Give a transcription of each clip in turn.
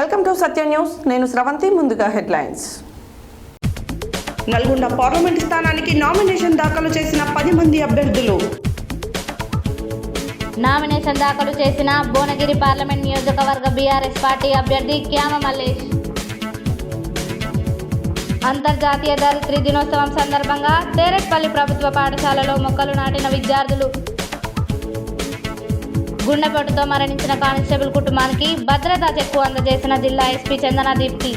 Welcome to Satya news. నేను శ్రవంతి. ముందుగా headlines. Nalgonda parliament స్థానానికి నామినేషన్ దాఖలు చేసిన 10 మంది అభ్యర్థులు. నామినేషన్ దాఖలు చేసిన భువనగిరి పార్లమెంట్ నియోజకవర్గ బీఆర్ఎస్ పార్టీ అభ్యర్థి క్యామ మల్లేష్. అంతర్జాతీయ ధరిత్రి దినోత్సవం సందర్భంగా తేరెట్పల్లి ప్రభుత్వ పాఠశాలలో మొక్కలు నాటిన విద్యార్థులు. గుండెపోటుతో మరణించిన కానిస్టేబుల్ కుటుంబానికి భద్రతా చెక్కు అందజేసిన జిల్లా ఎస్పీ చందన దీప్తి.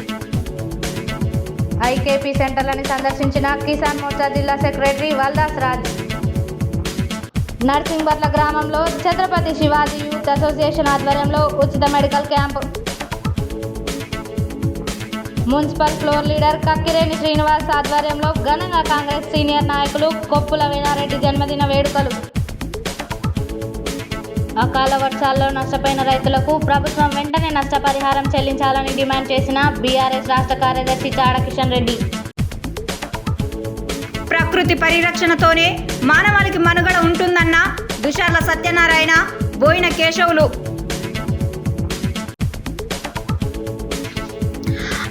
ఐకేపీ సెంటర్లని సందర్శించిన కిసాన్ మోర్చా జిల్లా సెక్రటరీ వల్దాస్ రాజ్. నర్సింగ్బర్ల గ్రామంలో ఛత్రపతి శివాజీ యూత్ అసోసియేషన్ ఆధ్వర్యంలో ఉచిత medical camp. Municipal floor leader Kakkireni Srinivas ఆధ్వర్యంలో ఘనంగా కాంగ్రెస్ సీనియర్ నాయకులు కొప్పుల వీణారెడ్డి జన్మదిన వేడుకలు. అకాల వర్షాల్లో నష్టపోయిన రైతులకు ప్రభుత్వం వెంటనే నష్టపరిహారం చెల్లించాలని డిమాండ్ చేసిన బీఆర్ఎస్ రాష్ట్ర కార్యదర్శి చాడ కిషన్ రెడ్డి. ప్రకృతి పరిరక్షణతోనే మానవాళికి మనుగడ ఉంటుందన్న Dusharla Satyanarayana, Boina Keshavulu.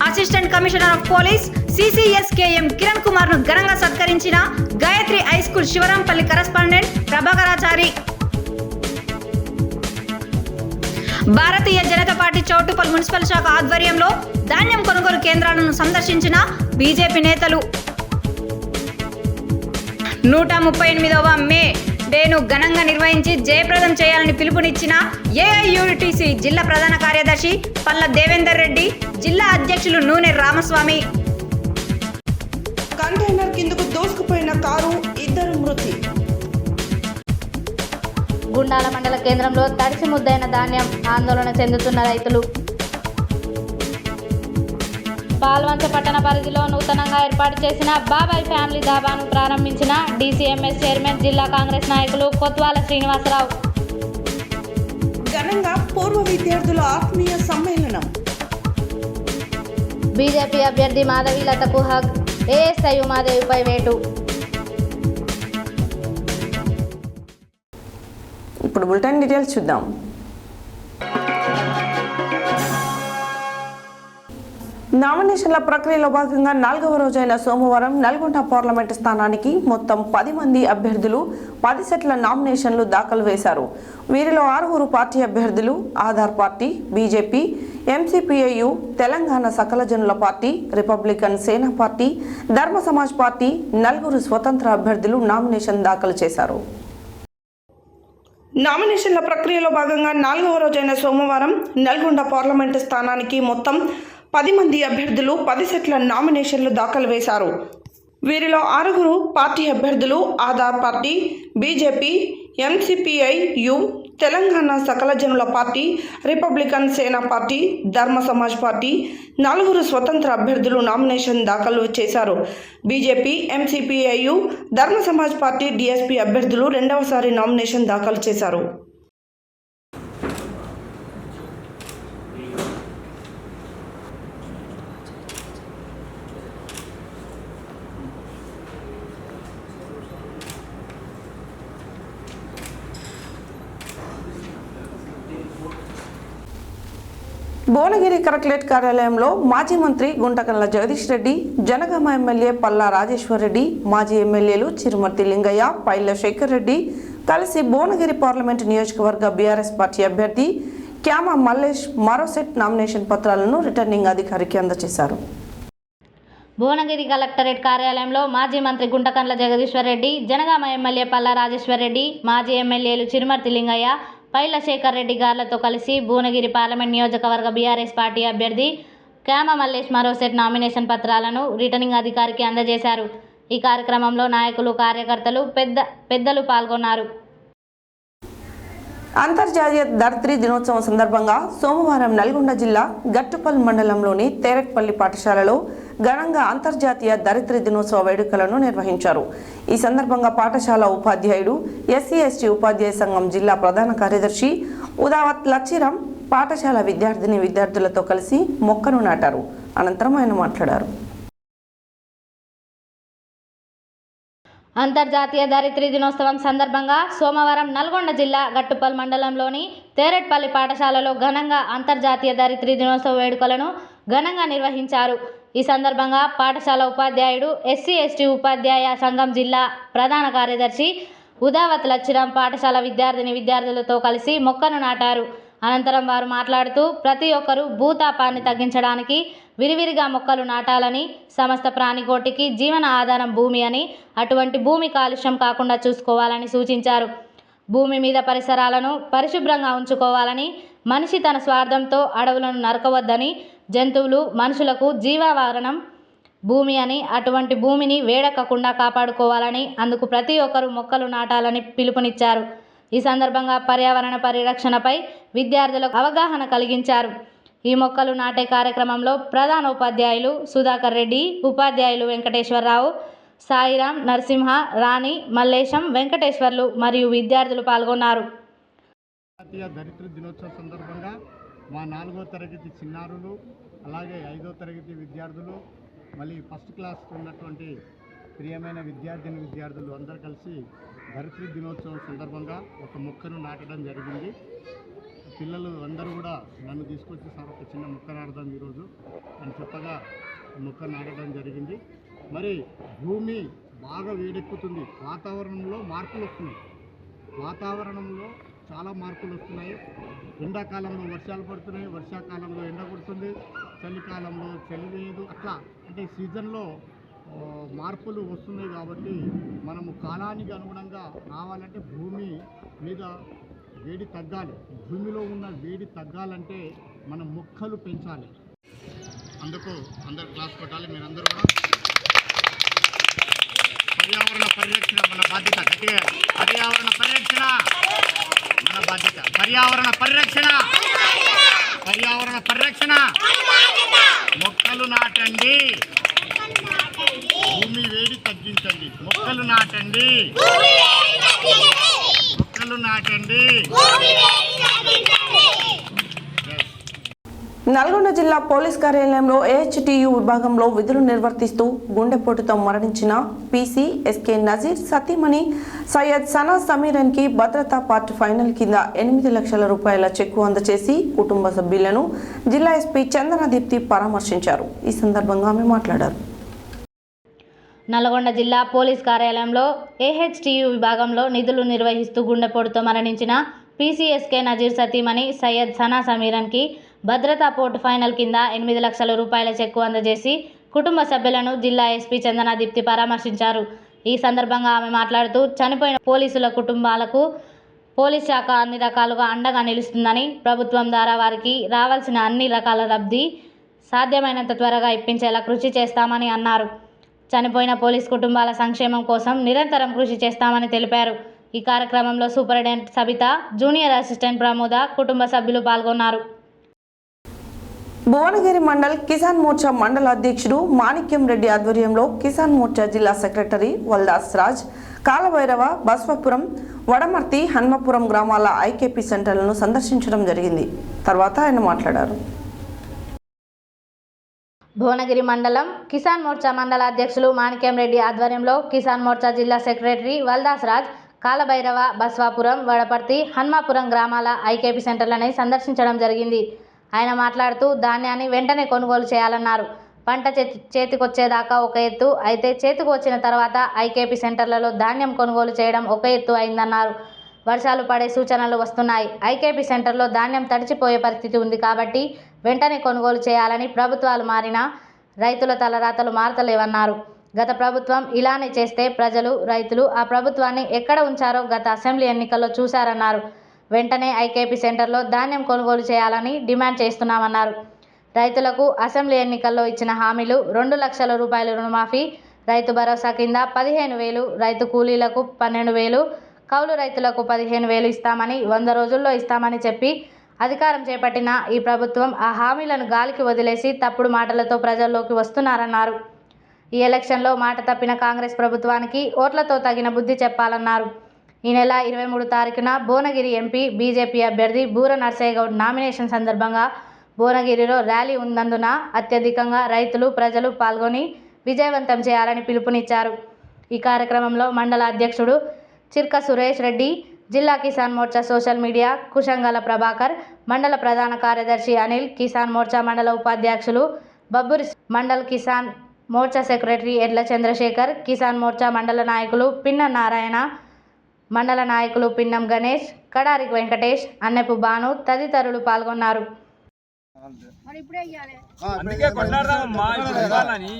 Assistant commissioner of police CCS KM Kiran Kumar ను ఘనంగా సత్కరించిన Gayatri high school Sivarampalli correspondent Prabhakarachari. Bharatiya Janata Party Choutuppal municipal శాఖ ఆధ్వర్యంలో ధాన్యం కొనుగోలు కేంద్రాలను సందర్శించిన బీజేపీ నేతలు. 138వ మే డేను ఘనంగా నిర్వహించి జయప్రదం చేయాలని పిలుపునిచ్చిన ఏఐయుటిసి జిల్లా ప్రధాన కార్యదర్శి పల్ల దేవేందర్ రెడ్డి, జిల్లా అధ్యక్షులు నూనె రామస్వామి. కంటైనర్ కిందకు దూసుకుపోయిన కారు, 2 మృతి. గుండాల మండల కేంద్రంలో తడిసి ముద్దైన ధాన్యం, ఆందోళన చెందుతున్న రైతులు. పాల్వంచ పట్టణ పరిధిలో నూతనంగా ఏర్పాటు చేసిన బాబాయ్ ఫ్యామిలీ ధాబాను ప్రారంభించిన డీసీఎంఎస్ చైర్మన్ జిల్లా కాంగ్రెస్ నాయకులు కొత్వాల శ్రీనివాసరావు. ఘనంగా పూర్వ విద్యార్థుల ఆత్మీయ సమ్మేళనం. బీజేపీ అభ్యర్థి మాధవీలతకు హక్, ఏఎస్ఐ ఉమాదేవిపై వేటు. ఇప్పుడు బులెటిన్ డీటెయిల్స్ చూద్దాం. నామినేషన్ల ప్రక్రియలో భాగంగా 4వ రోజైన సోమవారం నల్గొండ పార్లమెంటు స్థానానికి మొత్తం 10 మంది అభ్యర్థులు 10 సెట్ల నామినేషన్లు దాఖలు వేశారు. వీరిలో 6 పార్టీ అభ్యర్థులు Aadhaar party, BJP, MCPIU, Telangana సకల జనుల పార్టీ, రిపబ్లికన్ సేన పార్టీ, ధర్మ సమాజ్ పార్టీ, 4 స్వతంత్ర అభ్యర్థులు నామినేషన్ దాఖలు చేశారు. నామినేషన్ల ప్రక్రియలో భాగంగా 4వ రోజైన సోమవారం నల్గొండ పార్లమెంటు స్థానానికి మొత్తం 10 మంది అభ్యర్థులు 10 సెట్ల నామినేషన్లు దాఖలు వేశారు. వీరిలో 6 పార్టీ అభ్యర్థులు Aadhaar party, BJP, MCPIU, Telangana సకల జనుల పార్టీ, రిపబ్లికన్ సేన పార్టీ, ధర్మ సమాజ్ పార్టీ, 4 స్వతంత్ర అభ్యర్థులు నామినేషన్ దాఖలు చేశారు. బీజేపీ, ఎంసీపీఐయు, ధర్మ సమాజ్ పార్టీ, డీఎస్పీ అభ్యర్థులు 2వసారి నామినేషన్ దాఖలు చేశారు. భువనగిరి కలెక్టరేట్ కార్యాలయంలో మాజీ మంత్రి గుంటకల్ల జగదీష్ రెడ్డి, జనగామ ఎమ్మెల్యే పల్లా రాజేశ్వర్ రెడ్డి, మాజీ ఎమ్మెల్యేలు చిరుమర్తి లింగయ్య, పైల శేఖర్ రెడ్డి కలిసి భువనగిరి పార్లమెంటు నియోజకవర్గ బీఆర్ఎస్ పార్టీ అభ్యర్థి క్యామ మల్లేష్ మరో సెట్ నామినేషన్ పత్రాలను రిటర్నింగ్ అధికారికి అందజేశారు. భువనగిరి కలెక్టరేట్ కార్యాలయంలో మాజీ మంత్రి గుంటకల్ల జగదీశ్వర్ రెడ్డి, జనగామ ఎమ్మెల్యే పల్లా రాజేశ్వర్ రెడ్డి, మాజీ ఎమ్మెల్యేలు చిరుమర్తి లింగయ్య, పైల శేఖర్ రెడ్డి గార్లతో కలిసి భువనగిరి పార్లమెంట్ నియోజకవర్గ బీఆర్ఎస్ పార్టీ అభ్యర్థి క్యామ మల్లేష్ మరో సెట్ నామినేషన్ పత్రాలను రిటర్నింగ్ అధికారికి అందజేశారు. ఈ కార్యక్రమంలో నాయకులు, కార్యకర్తలు, పెద్దలు పాల్గొన్నారు. అంతర్జాతీయ ధరిత్రి దినోత్సవం సందర్భంగా సోమవారం నల్గొండ జిల్లా గట్టుపల్ మండలంలోని తేరెట్పల్లి పాఠశాలలో ఘనంగా అంతర్జాతీయ ధరిత్రి దినోత్సవ వేడుకలను నిర్వహించారు. ఈ సందర్భంగా పాఠశాల ఉపాధ్యాయుడు, ఎస్సీ ఎస్టీ ఉపాధ్యాయ సంఘం జిల్లా ప్రధాన కార్యదర్శి ఉదావత్ లచ్చిరం పాఠశాల విద్యార్థులతో కలిసి మొక్కను నాటారు. అనంతరం ఆయన మాట్లాడారు. అంతర్జాతీయ ధరిత్రీ దినోత్సవం సందర్భంగా సోమవారం నల్గొండ జిల్లా గట్టుపల్ మండలంలోని తేరెట్పల్లి పాఠశాలలో ఘనంగా అంతర్జాతీయ ధరిత్రీ దినోత్సవ వేడుకలను ఘనంగా నిర్వహించారు. ఈ సందర్భంగా పాఠశాల ఉపాధ్యాయుడు SC/ST ఉపాధ్యాయ సంఘం జిల్లా ప్రధాన కార్యదర్శి ఉదావత్ లచ్చిరాం పాఠశాల విద్యార్థులతో కలిసి మొక్కను నాటారు. అనంతరం వారు మాట్లాడుతూ ప్రతి ఒక్కరూ భూతాపాన్ని తగ్గించడానికి విరివిరిగా మొక్కలు నాటాలని, సమస్త ప్రాణికోటికి జీవన ఆధారం భూమి అని, అటువంటి భూమి కాలుష్యం కాకుండా చూసుకోవాలని సూచించారు. భూమి మీద పరిసరాలను పరిశుభ్రంగా ఉంచుకోవాలని, మనిషి తన స్వార్థంతో అడవులను నరకవద్దని, జంతువులు మనుషులకు జీవావరణం భూమి అని, అటువంటి భూమిని వేడెక్కకుండా కాపాడుకోవాలని, అందుకు ప్రతి ఒక్కరూ మొక్కలు నాటాలని పిలుపునిచ్చారు. ఈ సందర్భంగా పర్యావరణ పరిరక్షణపై విద్యార్థులకు అవగాహన కలిగించారు. ఈ మొక్కలు నాటే కార్యక్రమంలో ప్రధాన ఉపాధ్యాయులు సుధాకర్ రెడ్డి, ఉపాధ్యాయులు వెంకటేశ్వరరావు, సాయిరాం, నరసింహ, రాణి, మల్లేశం, వెంకటేశ్వర్లు మరియు విద్యార్థులు పాల్గొన్నారు. జాతీయ ధరిత్రీ దినోత్సవం సందర్భంగా మా 4వ తరగతి చిన్నారులు, అలాగే 5వ తరగతి విద్యార్థులు, మళ్ళీ ఫస్ట్ క్లాస్ ఉన్నటువంటి ప్రియమైన విద్యార్థులు అందరూ కలిసి ధరిత్రీ దినోత్సవం సందర్భంగా ఒక మొక్కను నాటడం జరిగింది. పిల్లలు అందరూ కూడా నన్ను తీసుకొచ్చి సార్ ఒక చిన్న మొక్క నాటడం ఈరోజు అని చెప్పగా మొక్క నాటడం జరిగింది. మరి భూమి బాగా వేడెక్కుతుంది, వాతావరణంలో మార్పులు వస్తున్నాయి. వాతావరణంలో చాలా మార్పులు వస్తున్నాయి. ఎండాకాలంలో వర్షాలు పడుతున్నాయి, వర్షాకాలంలో ఎండ కొడుతుంది, చలికాలంలో చలి లేదు. అట్లా అంటే సీజన్లో మార్పులు వస్తున్నాయి. కాబట్టి మనము కాలానికి అనుగుణంగా రావాలంటే భూమి మీద వేడి తగ్గాలి. భూమిలో ఉన్న వేడి తగ్గాలంటే మనం మొక్కలు పెంచాలి. అందుకు అందరు క్లాస్ కొట్టాలి. మీరందరూ కూడా పర్యావరణ పరిరక్షణ మన బాధ్యత. గట్టిగా పర్యావరణ పరిరక్షణ మన బాధ్యత. పర్యావరణ పరిరక్షణ మొక్కలు నాటండి, భూమి వేడి తగ్గించండి. మొక్కలు నాటండి. నల్గొండ జిల్లా పోలీస్ కార్యాలయంలో AHTU విభాగంలో విధులు నిర్వర్తిస్తూ గుండెపోటుతో మరణించిన PC SK నజీర్ సతీమణి సయ్యద్ సనా సమీరన్కి భద్రతా పార్ట్ ఫైనల్ కింద 8 లక్షల రూపాయల చెక్కు అందజేసి కుటుంబ సభ్యులను జిల్లా SP చందనదీప్తి పరామర్శించారు. ఈ సందర్భంగా ఆమె మాట్లాడారు. నల్గొండ జిల్లా పోలీస్ కార్యాలయంలో AHTU విభాగంలో నిధులు నిర్వహిస్తూ గుండెపోటుతో మరణించిన PC SK నజీర్ సతీమణి సయ్యద్ సనా సమీరన్కి భద్రతా పోర్టు ఫైనల్ కింద 8 లక్షల రూపాయల చెక్కు అందజేసి కుటుంబ సభ్యులను జిల్లా SP చందనదీప్తి పరామర్శించారు. ఈ సందర్భంగా ఆమె మాట్లాడుతూ చనిపోయిన పోలీసుల కుటుంబాలకు పోలీస్ శాఖ అన్ని రకాలుగా అండగా నిలుస్తుందని, ప్రభుత్వం ద్వారా వారికి రావాల్సిన అన్ని రకాల లబ్ధి సాధ్యమైనంత త్వరగా ఇప్పించేలా కృషి చేస్తామని అన్నారు. చనిపోయిన పోలీస్ కుటుంబాల సంక్షేమం కోసం నిరంతరం కృషి చేస్తామని తెలిపారు. ఈ కార్యక్రమంలో superintendent Sabitha, junior assistant Pramoda, కుటుంబ సభ్యులు పాల్గొన్నారు. భువనగిరి మండల్ కిసాన్ మోర్చా మండల అధ్యక్షుడు మాణిక్యం రెడ్డి ఆధ్వర్యంలో కిసాన్ మోర్చా జిల్లా సెక్రటరీ వల్దాస్ రాజ్ కాలభైరవ, బస్వపురం, వడమర్తి, హన్మపురం గ్రామాల IKP సెంటర్లను సందర్శించడం జరిగింది. తర్వాత ఆయన మాట్లాడారు. భువనగిరి మండలం కిసాన్ మోర్చా మండల అధ్యక్షులు మాణిక్యం రెడ్డి ఆధ్వర్యంలో కిసాన్ మోర్చా జిల్లా సెక్రటరీ వల్దాస్ రాజ్ కాలభైరవ, బస్వాపురం, వడపర్తి, హన్మాపురం గ్రామాల IKP సెంటర్లని సందర్శించడం జరిగింది. ఆయన మాట్లాడుతూ ధాన్యాన్ని వెంటనే కొనుగోలు చేయాలన్నారు. పంట చేతికొచ్చేదాకా ఒక ఎత్తు అయితే, చేతికి వచ్చిన తర్వాత IKP సెంటర్లలో ధాన్యం కొనుగోలు చేయడం ఒక ఎత్తు అయిందన్నారు. వర్షాలు పడే సూచనలు వస్తున్నాయి. IKP సెంటర్లో ధాన్యం తడిచిపోయే పరిస్థితి ఉంది కాబట్టి వెంటనే కొనుగోలు చేయాలని, ప్రభుత్వాలు మారినా రైతుల తలరాతలు మారతలేవన్నారు. గత ప్రభుత్వం ఇలానే చేస్తే ప్రజలు, రైతులు ఆ ప్రభుత్వాన్ని ఎక్కడ ఉంచారో గత అసెంబ్లీ ఎన్నికల్లో చూశారన్నారు. వెంటనే IKP సెంటర్లో ధాన్యం కొనుగోలు చేయాలని డిమాండ్ చేస్తున్నామన్నారు. రైతులకు అసెంబ్లీ ఎన్నికల్లో ఇచ్చిన హామీలు 2 లక్షల రూపాయల రుణమాఫీ, రైతు భరోసా కింద 15,000, రైతు కూలీలకు 12,000, కౌలు రైతులకు 15,000 ఇస్తామని, 100 రోజుల్లో ఇస్తామని చెప్పి అధికారం చేపట్టిన ఈ ప్రభుత్వం ఆ హామీలను గాలికి వదిలేసి తప్పుడు మాటలతో ప్రజల్లోకి వస్తున్నారన్నారు. ఈ ఎలక్షన్లో మాట తప్పిన కాంగ్రెస్ ప్రభుత్వానికి ఓట్లతో తగిన బుద్ధి చెప్పాలన్నారు. ఈ నెల 23 తారీఖున భువనగిరి ఎంపీ బీజేపీ అభ్యర్థి బూర నర్సయ్య గౌడ్ నామినేషన్ సందర్భంగా భువనగిరిలో ర్యాలీ ఉన్నందున అత్యధికంగా రైతులు, ప్రజలు పాల్గొని విజయవంతం చేయాలని పిలుపునిచ్చారు. ఈ కార్యక్రమంలో మండల అధ్యక్షుడు చిర్క సురేష్ రెడ్డి, జిల్లా కిసాన్ మోర్చా సోషల్ మీడియా కుషంగాల ప్రభాకర్, మండల ప్రధాన కార్యదర్శి అనిల్, కిసాన్ మోర్చా మండల ఉపాధ్యక్షులు బబ్బురి, మండల్ కిసాన్ మోర్చా సెక్రటరీ ఎడ్ల చంద్రశేఖర్, కిసాన్ మోర్చా మండల నాయకులు పిన్న నారాయణ, మండల నాయకులు పిన్నం గణేష్, కడారి వెంకటేష్, అన్నెపు భాను తదితరులు పాల్గొన్నారు. అందుకే కొట్లాడదామమ్మా ఇప్పుడు ఇవ్వాలని.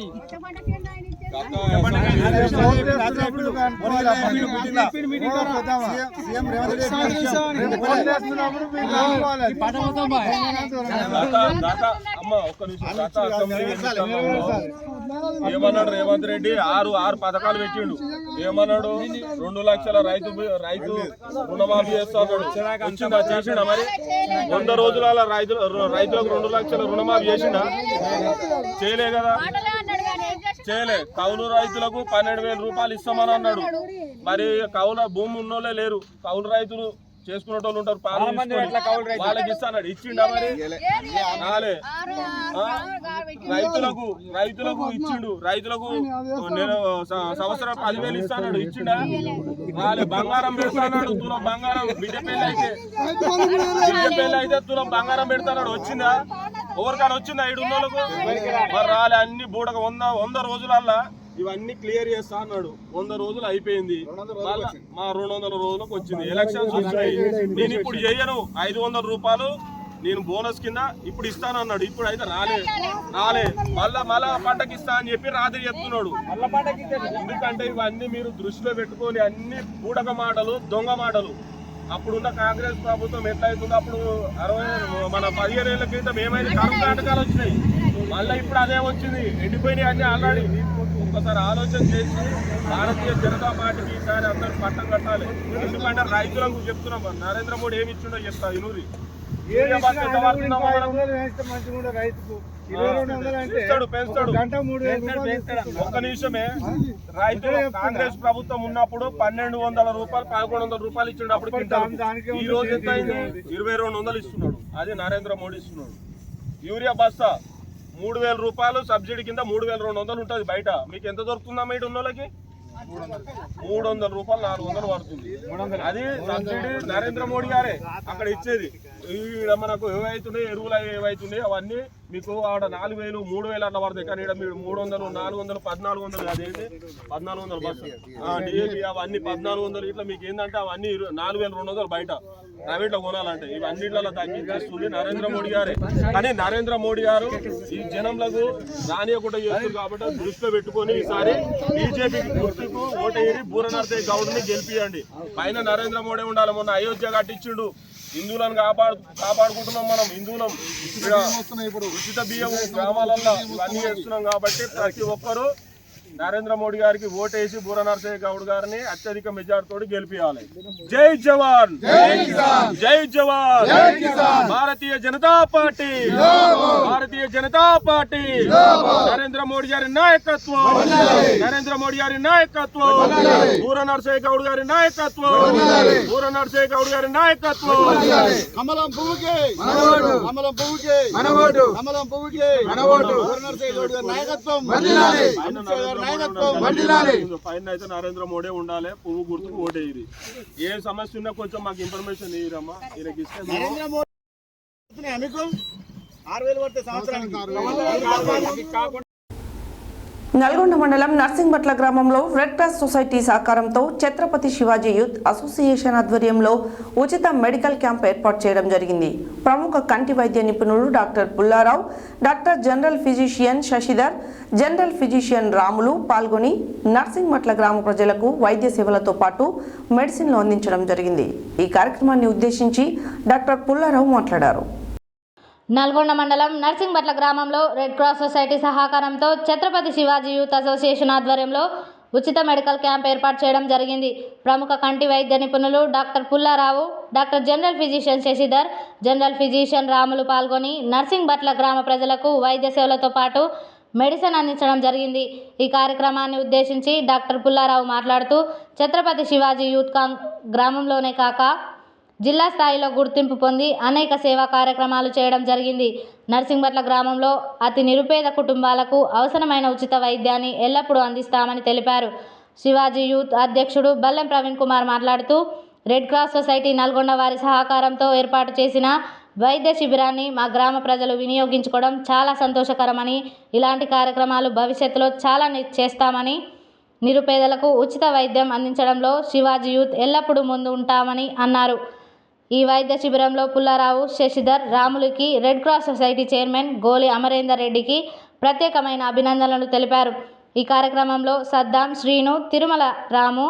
ఏమన్నాడు రేవంత్ రెడ్డి? ఆరు పథకాలు పెట్టిండు. ఏమన్నాడు? 2 లక్షల రైతు రుణమాఫీ చేస్తాడు. వచ్చిందా? చేసిండా? మరి 100 రోజుల రైతులకు 2 లక్షల రుణమాఫీ చేసిండా? చేయలే కదా, చేయలే. కౌలు రైతులకు 12,000 రూపాయలు ఇస్తామని అన్నాడు. మరి కౌలు భూమి ఉన్నోళ్ళే లేరు, కౌలు రైతులు చేసుకునే వాళ్ళు ఉంటారు, వాళ్ళకి ఇస్తాడు. ఇచ్చిండా? మరి రాలే. రైతులకు ఇచ్చిండు. రైతులకు సంవత్సరం 10,000 ఇస్తాడు. ఇచ్చిండా? రాలే. బంగారం పెడతాడు, తులం బంగారం. బిడ్డ పెళ్ళి అయితే తులం బంగారం పెడతాడు. వచ్చిందా? ఎవరికైనా వచ్చిందా? 7 ఉన్నోళ్ళకు మరి రాలే. అన్ని బూడక 100 రోజులల్లా ఇవన్నీ క్లియర్ చేస్తా అన్నాడు. 100 రోజులు అయిపోయింది, మా 200 రోజులకు వచ్చింది. ఎలక్షన్స్ వచ్చినాయి. నేను ఇప్పుడు చేయను, 500 రూపాయలు నేను బోనస్ కింద ఇప్పుడు ఇస్తాను అన్నాడు. ఇప్పుడు అయితే రాలే. మళ్ళా పంటకి ఇస్తా అని చెప్పి రాత్రి చెప్తున్నాడు. ఎందుకంటే ఇవన్నీ మీరు దృష్టిలో పెట్టుకొని అన్ని బూడక మాటలు, దొంగ మాటలు. అప్పుడున్న కాంగ్రెస్ ప్రభుత్వం ఎట్లయితుందో అప్పుడు 15 ఏళ్ల క్రితం ఏమైంది? కరువు కాటకాలు వచ్చినాయి. మళ్ళీ ఇప్పుడు అదే వచ్చింది. ఎండిపోయినాయి అన్ని ఆల్రెడీ. ఒక్కసారి ఆలోచన చేసి భారతీయ జనతా పార్టీకి ఈసారి అందరూ పట్టం కట్టాలి. ఎందుకంటే రైతులకు చెప్తున్నాం, నరేంద్ర మోడీ ఏమి ఇచ్చిండో చెప్తా. ఇనూరి పెంచుతాడు. ఒక్క నిమిషమే. రైతులు కాంగ్రెస్ ప్రభుత్వం ఉన్నప్పుడు 1,200 రూపాయలు 1,100 రూపాయలు ఇచ్చిండు. అప్పుడు ఈ రోజు ఎంత అయింది? 2,200 ఇస్తున్నాడు. అదే నరేంద్ర మోడీ ఇస్తున్నాడు. యూరియా బస్తా 3,000 రూపాయలు సబ్సిడీ కింద 3,200 ఉంటుంది బయట. మీకు ఎంత దొరుకుతుందా? మీటి ఉన్న వాళ్ళకి 300 రూపాయలు 400 పడుతుంది. అది సబ్సిడీ నరేంద్ర మోడీ గారే అక్కడ ఇచ్చేది. మనకు ఏవైతున్నాయి ఎరువులు ఏవైతున్నాయి అవన్నీ మీకు ఆడ 4,000 3,000 అట్లా పడతాయి. కానీ ఇక్కడ మీరు 300 400 1,400 అదేంటి 1,400 బస్సు డిఏపి అవన్నీ 1,400. ఇట్లా మీకు ఏంటంటే అవన్నీ 4,200 బయట ప్రైవేట్ లో కొనాలంటే. ఇవన్నిట్లలో తగ్గించేస్తుంది నరేంద్ర మోడీ గారే. కానీ నరేంద్ర మోడీ గారు ఈ జనంలకు రానియకుండా చేస్తారు కాబట్టి దృష్టిలో పెట్టుకొని ఈసారి బీజేపీ గుర్తుకు ఓటేరి బూరనర్సయ్య గౌడ్ని గెలిపియండి. పైన నరేంద్ర మోడీ ఉండాలి. మొన్న అయోధ్య కట్టించిండు. హిందువులను కాపాడుకుంటున్నాం మనం. హిందువులం ఉచిత బియ్యం గ్రామాలల్లో ఇవన్నీ చేస్తున్నాం కాబట్టి ప్రతి ఒక్కరూ నరేంద్ర మోడీ గారికి ఓటేసి బూరనర్సయ్య గౌడ్ గారిని అత్యధిక మెజార్టీతో గెలిపియాలి. జై జవాన్, జై జవాన్. భారతీయ జనతా పార్టీ, భారతీయ జనతా పార్టీ. నరేంద్ర మోడీ గారి నాయకత్వం, నరేంద్ర మోడీ గారి నాయకత్వం. బూరనర్సయ్య గౌడ్ గారి నాయకత్వం, బూరనర్సయ్య గౌడ్ గారి నాయకత్వం. కమలం పువ్వుకి కమలం పువ్వుకి కమలం పువ్వుకి బూరనర్సయ్య గౌడ్ గారి నాయకత్వం. పైన అయితే నరేంద్ర మోడీ ఉండాలి. పువ్వు గుర్తుకు ఓటేది. ఏ సమస్య ఉన్నా కొంచెం మాకు ఇన్ఫర్మేషన్ ఇయ్యరమ్మా. ఈయనకి ఇస్తే నల్గొండ మండలం నర్సింగ్బట్ల గ్రామంలో రెడ్ క్రాస్ సొసైటీ సహకారంతో ఛత్రపతి శివాజీ యూత్ అసోసియేషన్ ఆధ్వర్యంలో ఉచిత మెడికల్ క్యాంప్ ఏర్పాటు చేయడం జరిగింది. ప్రముఖ కంటి వైద్య నిపుణుడు doctor Pullarao, doctor general physician Shashidhar, general physician Ramulu పాల్గొని నర్సింగ్బట్ల గ్రామ ప్రజలకు వైద్య సేవలతో పాటు మెడిసిన్లు అందించడం జరిగింది. ఈ కార్యక్రమాన్ని ఉద్దేశించి డాక్టర్ పుల్లారావు మాట్లాడారు. నల్గొండ మండలం నర్సింగ్బట్ల గ్రామంలో రెడ్ క్రాస్ సొసైటీ సహకారంతో ఛత్రపతి శివాజీ యూత్ అసోసియేషన్ ఆధ్వర్యంలో ఉచిత మెడికల్ క్యాంప్ ఏర్పాటు చేయడం జరిగింది. ప్రముఖ కంటి వైద్య నిపుణులు doctor Pullarao, doctor general physician Shashidhar, general physician Ramulu పాల్గొని నర్సింగ్బట్ల గ్రామ ప్రజలకు వైద్య సేవలతో పాటు మెడిసిన్ అందించడం జరిగింది. ఈ కార్యక్రమాన్ని ఉద్దేశించి డాక్టర్ పుల్లారావు మాట్లాడుతూ ఛత్రపతి శివాజీ యూత్ గ్రామంలోనే కాక జిల్లా స్థాయిలో గుర్తింపు పొంది అనేక సేవా కార్యక్రమాలు చేయడం జరిగింది. నర్సింగ్బట్ల గ్రామంలో అతి నిరుపేద కుటుంబాలకు అవసరమైన ఉచిత వైద్యాన్ని ఎల్లప్పుడూ అందిస్తామని తెలిపారు. శివాజీ యూత్ అధ్యక్షుడు బల్లెం ప్రవీణ్ కుమార్ మాట్లాడుతూ రెడ్ క్రాస్ సొసైటీ నల్గొండ వారి సహకారంతో ఏర్పాటు చేసిన వైద్య శిబిరాన్ని మా గ్రామ ప్రజలు వినియోగించుకోవడం చాలా సంతోషకరమని, ఇలాంటి కార్యక్రమాలు భవిష్యత్తులో చాలా చేస్తామని, నిరుపేదలకు ఉచిత వైద్యం అందించడంలో శివాజీ యూత్ ఎల్లప్పుడూ ముందు ఉంటామని అన్నారు. ఈ వైద్య శిబిరంలో పుల్లారావు, శశిధర్, రాములుకి red cross society chairman Goli Amarender రెడ్డికి ప్రత్యేకమైన అభినందనలు తెలిపారు. ఈ కార్యక్రమంలో సద్దాం, శ్రీను, తిరుమల రాము,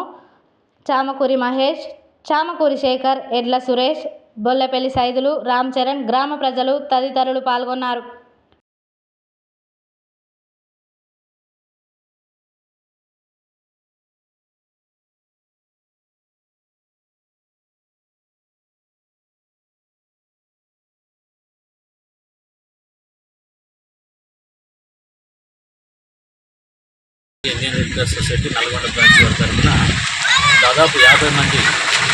చామకూరి మహేష్, చామకూరి శేఖర్, ఎడ్ల సురేష్, బొల్లపల్లి సైదులు, రామ్ చరణ్, గ్రామ ప్రజలు తదితరులు పాల్గొన్నారు. Indian red cross society Nalgonda branch వారి తరఫున దాదాపు 50 మంది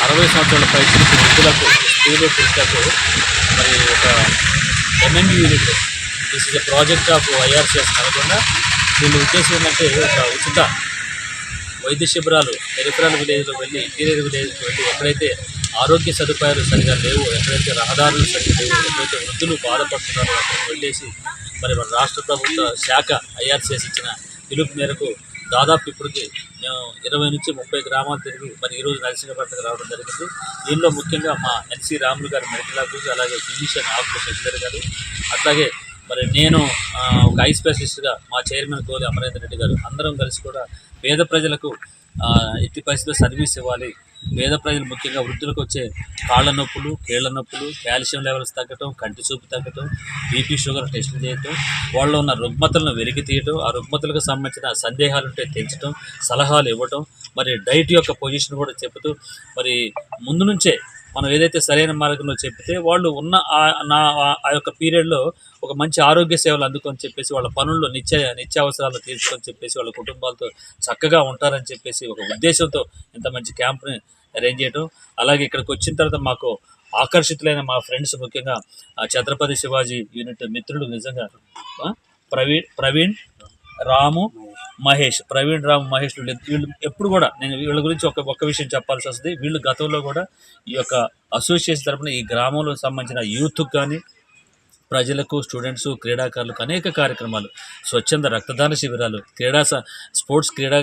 60 సంవత్సరాల పైచిలకు వృద్ధులకు, స్త్రీలు, పురుషులకు మరి ఒక MMB unit, this is a project of IRCS Nalgonda. దీని ఉద్దేశం ఏంటంటే ఒక ఉచిత వైద్య శిబిరాలు పెరిఫెరల్ విలేజ్లో వెళ్ళి, ఇంటీరియర్ విలేజ్కి వెళ్ళి ఎక్కడైతే ఆరోగ్య సదుపాయాలు సరిగా లేవు, ఎక్కడైతే రహదారులు సరిగా లేవు, ఎక్కడైతే వృద్ధులు బాధపడుతున్నారో అక్కడికి వెళ్ళేసి మరి మన రాష్ట్ర ప్రభుత్వ శాఖ IRCS ఇచ్చిన పిలుపు మేరకు దాదాపు ఇప్పటికి మేము 20 నుంచి 30 గ్రామాలు తిరిగి మరి ఈరోజు నరసింహపట్నంకి రావడం జరిగింది. దీనిలో ముఖ్యంగా మా NC రాములు గారు మెడికల్ ఆఫీసర్, అలాగే ఫిజిషియన్ ఆఫీసర్ శశిధర్ గారు, అట్లాగే మరి నేను ఒక ఐ స్పెషలిస్ట్గా మా చైర్మన్ గోలి అమరేందర్ రెడ్డి గారు అందరం కలిసి కూడా పేద ప్రజలకు ఎట్టి పరిస్థితుల్లో సర్వీస్ ఇవ్వాలి. పేద ప్రజలు ముఖ్యంగా వృద్ధులకు వచ్చే కాళ్ళ నొప్పులు, కీళ్ళ నొప్పులు, కాల్షియం లెవెల్స్ తగ్గటం, కంటి చూపు తగ్గటం, బీపీ షుగర్ టెస్టులు చేయటం, వాళ్ళలో ఉన్న రుగ్మతలను వెలికి తీయటం, ఆ రుగ్మతలకు సంబంధించిన సందేహాలు ఉంటే తెంచడం, సలహాలు ఇవ్వటం, మరి డైట్ యొక్క పొజిషన్ కూడా చెబుతూ మరి ముందు నుంచే మనం ఏదైతే సరైన మార్గంలో చెప్తే వాళ్ళు ఉన్న ఆ యొక్క పీరియడ్లో ఒక మంచి ఆరోగ్య సేవలు అందుకొని చెప్పేసి వాళ్ళ పనుల్లో నిత్యావసరాలు తీర్చుకొని చెప్పేసి వాళ్ళ కుటుంబాలతో చక్కగా ఉంటారని చెప్పేసి ఒక ఉద్దేశంతో ఇంత మంచి క్యాంప్ని అరేంజ్ చేయడం. అలాగే ఇక్కడికి వచ్చిన తర్వాత మాకు ఆకర్షితులైన మా ఫ్రెండ్స్, ముఖ్యంగా ఛత్రపతి శివాజీ యూనిట్ మిత్రులు, నిజంగా ప్రవీణ్, రాము, మహేష్, ప్రవీణ్, రాము, మహేష్ వీళ్ళు ఎప్పుడు కూడా నేను వీళ్ళ గురించి ఒక్క విషయం చెప్పాల్సి వస్తుంది. వీళ్ళు గతంలో కూడా ఈ యొక్క అసోసియేషన్ తరఫున ఈ గ్రామంలో సంబంధించిన యూత్కి కానీ, ప్రజలకు, స్టూడెంట్స్, క్రీడాకారులకు అనేక కార్యక్రమాలు, స్వచ్ఛంద రక్తదాన శిబిరాలు, స్పోర్ట్స్ క్రీడా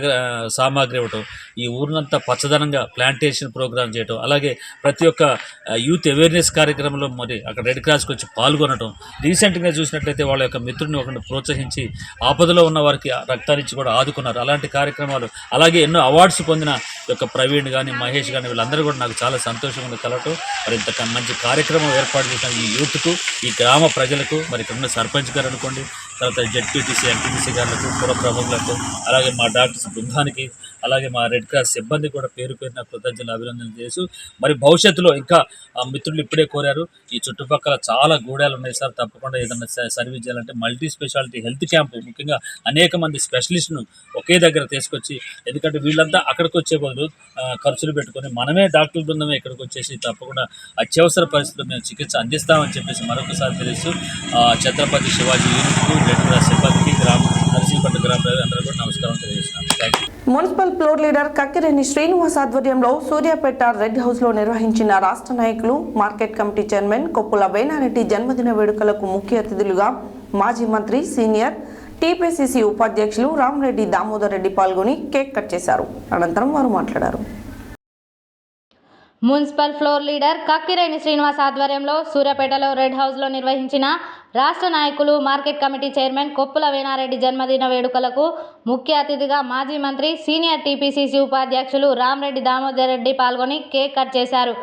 సామాగ్రి ఇవ్వటం, ఈ ఊరినంతా పచ్చదనంగా ప్లాంటేషన్ ప్రోగ్రామ్ చేయటం, అలాగే ప్రతి ఒక్క యూత్ అవేర్నెస్ కార్యక్రమంలో మరి అక్కడ రెడ్ క్రాస్కి వచ్చి పాల్గొనడం. రీసెంట్గా చూసినట్లయితే వాళ్ళ యొక్క మిత్రుడిని ఒకరిని ప్రోత్సహించి ఆపదలో ఉన్న వారికి రక్తాన్నిచ్చి కూడా ఆదుకున్నారు. అలాంటి కార్యక్రమాలు, అలాగే ఎన్నో అవార్డ్స్ పొందిన యొక్క ప్రవీణ్ కానీ, మహేష్ కానీ వీళ్ళందరూ కూడా నాకు చాలా సంతోషంగా కలవటం. మరి ఇంత మంచి కార్యక్రమం ఏర్పాటు చేసిన ఈ యూత్కు, ఈ గ్రామ ప్రజలకు, మరి ఇక్కడ ఉన్న సర్పంచ్ గారు అనుకోండి, తర్వాత జెడ్పీటీసీ, ఎంపీటీసీ గారులకు, పుర ప్రముఖులకు, అలాగే మా డాక్టర్స్ బృందానికి, అలాగే మా రెడ్ క్రాస్ సిబ్బంది కూడా పేరు పేరున కృతజ్ఞతలు, అభినందనలు చేస్తూ మరి భవిష్యత్తులో ఇంకా మిత్రులు ఇప్పుడే కోరారు, ఈ చుట్టుపక్కల చాలా గూడాలు ఉన్నాయి సార్, తప్పకుండా ఏదైనా సర్వీస్ చేయాలంటే మల్టీ స్పెషాలిటీ హెల్త్ క్యాంపు, ముఖ్యంగా అనేక మంది స్పెషలిస్ట్ను ఒకే దగ్గర తీసుకొచ్చి, ఎందుకంటే వీళ్ళంతా అక్కడికి వచ్చే బదులు ఖర్చులు పెట్టుకొని మనమే డాక్టర్ బృందమే ఇక్కడికి వచ్చేసి తప్పకుండా అత్యవసర పరిస్థితుల్లో మేము చికిత్స అందిస్తామని చెప్పేసి మరొకసారి తెలుస్తూ ఛత్రపతి శివాజీ యూనిట్కు, రెడ్ క్రాస్ సిబ్బందికి, నరసింహపట్నం గ్రామ ప్రజలు అందరూ కూడా నమస్కారం తెలియజేస్తున్నాను. Thank you. Municipal floor leader Kakkireni Srinivas ఆధ్వర్యంలో సూర్యాపేట రెడ్ హౌస్ లో నిర్వహించిన రాష్ట్ర నాయకులు, market committee chairman Koppula Venareddy జన్మదిన వేడుకలకు ముఖ్య అతిథులుగా మాజీ మంత్రి, సీనియర్ టీపీసీసీ ఉపాధ్యక్షులు రామరెడ్డి దామోదర్ రెడ్డి పాల్గొని కేక్ కట్ చేశారు. అనంతరం వారు మాట్లాడారు. Municipal floor leader Kakkireni Srinivas ఆధ్వర్యంలో సూర్యాపేటలో రెడ్ హౌస్లో నిర్వహించిన రాష్ట్ర నాయకులు, market committee chairman Koppula Venareddy జన్మదిన వేడుకలకు ముఖ్య అతిథిగా మాజీ మంత్రి, సీనియర్ టీపీసీసీ ఉపాధ్యక్షులు రామరెడ్డి దామోదర్ రెడ్డి పాల్గొని కేక్ కట్ చేశారు.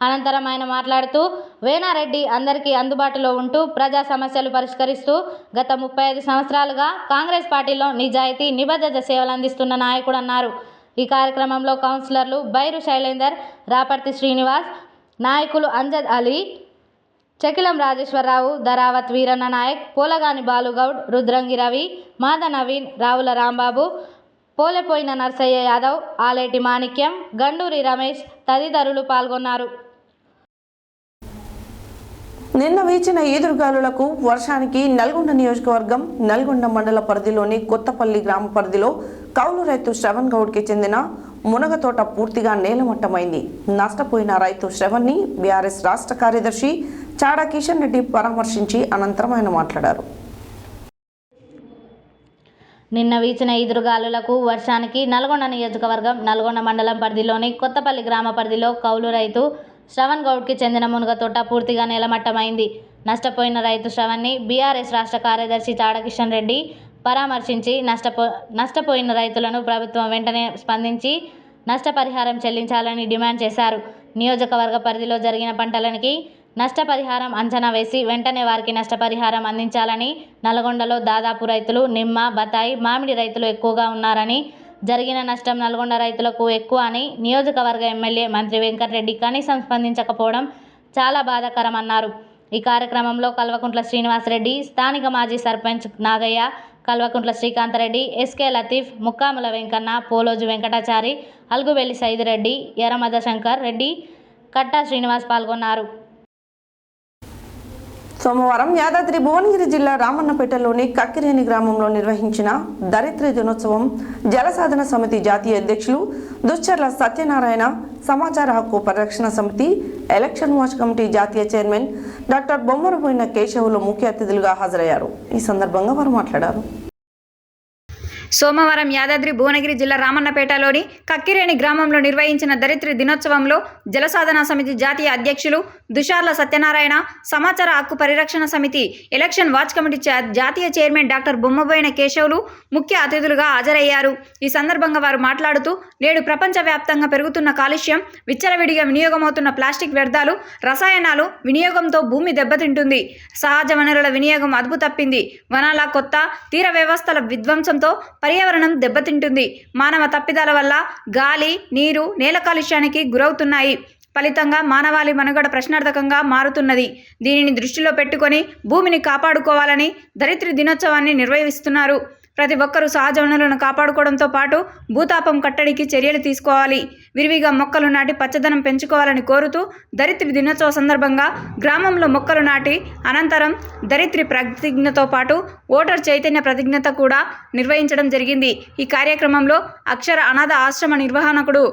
అనంతరం ఆయన మాట్లాడుతూ, వేనారెడ్డి అందరికీ అందుబాటులో ఉంటూ ప్రజా సమస్యలు పరిష్కరిస్తూ గత 35 సంవత్సరాలుగా కాంగ్రెస్ పార్టీలో నిజాయితీ, నిబద్ధత సేవలు అందిస్తున్న నాయకుడన్నారు. ఈ కార్యక్రమంలో కౌన్సిలర్లు బైరు శైలేందర్, రాపర్తి శ్రీనివాస్, నాయకులు అంజద్ అలీ, చకిలం రాజేశ్వరరావు, ధరావత్ వీరన్న నాయక్, పోలగాని బాలుగౌడ్, రుద్రంగి రవి, మాద నవీన్, రావుల రాంబాబు, పోలేపోయిన నర్సయ్య యాదవ్, ఆలేటి మాణిక్యం, గండూరి రమేష్ తదితరులు పాల్గొన్నారు. నిన్న వీచిన ఈదురుగాలులకు వర్షానికి నల్గొండ నియోజకవర్గం నల్గొండ మండల పరిధిలోని కొత్తపల్లి గ్రామ పరిధిలో కౌలు రైతు శ్రవణ్ గౌడ్కి చెందిన మునగ తోట పూర్తిగా నేలమట్టమైంది. నష్టపోయిన రైతు శ్రవణ్ని బీఆర్ఎస్ రాష్ట్ర కార్యదర్శి చాడా కిషన్ రెడ్డి పరామర్శించి అనంతరం ఆయన మాట్లాడారు. నిన్న వీచిన ఈదురుగాలులకు వర్షానికి నల్గొండ నియోజకవర్గం నల్గొండ మండలం పరిధిలోని కొత్తపల్లి గ్రామ పరిధిలో కౌలు రైతు శ్రవణ్ గౌడ్కి చెందిన మునగ తోట పూర్తిగా నేలమట్టమైంది. నష్టపోయిన రైతు శ్రవణ్ని బీఆర్ఎస్ రాష్ట్ర కార్యదర్శి చాడా కిషన్ రెడ్డి పరామర్శించి నష్టపోయిన రైతులను ప్రభుత్వం వెంటనే స్పందించి నష్టపరిహారం చెల్లించాలని డిమాండ్ చేశారు. నియోజకవర్గ పరిధిలో జరిగిన పంటలకి నష్టపరిహారం అంచనా వేసి వెంటనే వారికి నష్టపరిహారం అందించాలని, నల్గొండలో దాదాపు రైతులు నిమ్మ, బత్తాయి, మామిడి రైతులు ఎక్కువగా ఉన్నారని, జరిగిన నష్టం నల్గొండ రైతులకు ఎక్కువ అని నియోజకవర్గ ఎమ్మెల్యే మంత్రి వెంకటరెడ్డి కనీసం స్పందించకపోవడం చాలా బాధాకరమన్నారు. ఈ కార్యక్రమంలో కల్వకుంట్ల శ్రీనివాసరెడ్డి, స్థానిక మాజీ సర్పంచ్ నాగయ్య, కల్వకుంట్ల శ్రీకాంతరెడ్డి, ఎస్కే లతీఫ్, ముక్కాముల వెంకన్న, పోలోజు వెంకటాచారి, అల్గువెల్లి సైదిరెడ్డి, ఎర్రమద శంకర్ రెడ్డి, కట్టా శ్రీనివాస్ పాల్గొన్నారు. సోమవారం యాదాద్రి భువనగిరి జిల్లా రామన్నపేటలోని కక్కిరేని గ్రామంలో నిర్వహించిన దరిద్ర దినోత్సవం జలసాధన సమితి జాతీయ అధ్యక్షులు దుశ్చర్ల సత్యనారాయణ, సమాచార హక్కు పరిరక్షణ సమితి, ఎలక్షన్ వాచ్ కమిటీ జాతీయ చైర్మన్ డాక్టర్ బొమ్మరబోయిన కేశవులు ముఖ్య అతిథులుగా హాజరయ్యారు. ఈ సందర్భంగా వారు మాట్లాడారు. సోమవారం యాదాద్రి భువనగిరి జిల్లా రామన్నపేటలోని కక్కిరేని గ్రామంలో నిర్వహించిన దరిద్ర దినోత్సవంలో జలసాధన సమితి జాతీయ అధ్యక్షులు దుషార్ల సత్యనారాయణ, సమాచార హక్కు పరిరక్షణ సమితి, ఎలక్షన్ వాచ్ కమిటీ జాతీయ చైర్మన్ డాక్టర్ బొమ్మబోయిన కేశవులు ముఖ్య అతిథులుగా హాజరయ్యారు. ఈ సందర్భంగా వారు మాట్లాడుతూ, నేడు ప్రపంచవ్యాప్తంగా పెరుగుతున్న కాలుష్యం, విచ్చలవిడిగా వినియోగమవుతున్న ప్లాస్టిక్ వ్యర్థాలు, రసాయనాలు వినియోగంతో భూమి దెబ్బతింటుంది. సహజ వనరుల వినియోగం అదుపు తప్పింది. వనాల కొత్త తీర వ్యవస్థల విధ్వంసంతో పర్యావరణం దెబ్బతింటుంది. మానవ తప్పిదాల వల్ల గాలి, నీరు, నేల కాలుష్యానికి గురవుతున్నాయి. ఫలితంగా మానవాళి మనుగడ ప్రశ్నార్థకంగా మారుతున్నది. దీనిని దృష్టిలో పెట్టుకొని భూమిని కాపాడుకోవాలని దరిద్ర దినోత్సవాన్ని నిర్వహిస్తున్నారు. ప్రతి ఒక్కరూ సహజ వనరులను కాపాడుకోవడంతో పాటు భూతాపం కట్టడికి చర్యలు తీసుకోవాలి. విరివిగా మొక్కలు నాటి పచ్చదనం పెంచుకోవాలని కోరుతూ దరిద్ర దినోత్సవ సందర్భంగా గ్రామంలో మొక్కలు నాటి అనంతరం దరిద్ర ప్రతిజ్ఞతో పాటు ఓటర్ చైతన్య ప్రతిజ్ఞత కూడా నిర్వహించడం జరిగింది. ఈ కార్యక్రమంలో అక్షర అనాథ ఆశ్రమ నిర్వహణకుడు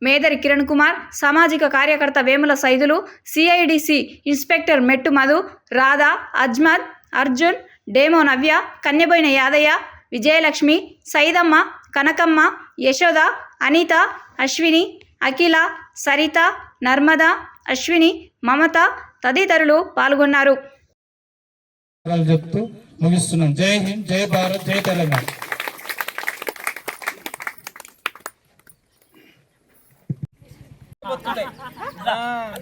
మేదరి కిరణ్ కుమార్, సామాజిక కార్యకర్త వేముల సైదులు, సిఐడిసి ఇన్స్పెక్టర్ మెట్టు మధు, రాధా, అజ్మద్, అర్జున్, డేమో నవ్య, కన్యబోయిన యాదయ్య, విజయలక్ష్మి, సైదమ్మ, కనకమ్మ, యశోద, అనిత, అశ్విని, అఖిల, సరిత, నర్మద, అశ్విని, మమత తదితరులు పాల్గొన్నారు. చెప్తూ ముగిస్తున్నాం. జై హింద్, జై భారత్, జై తెలంగాణ.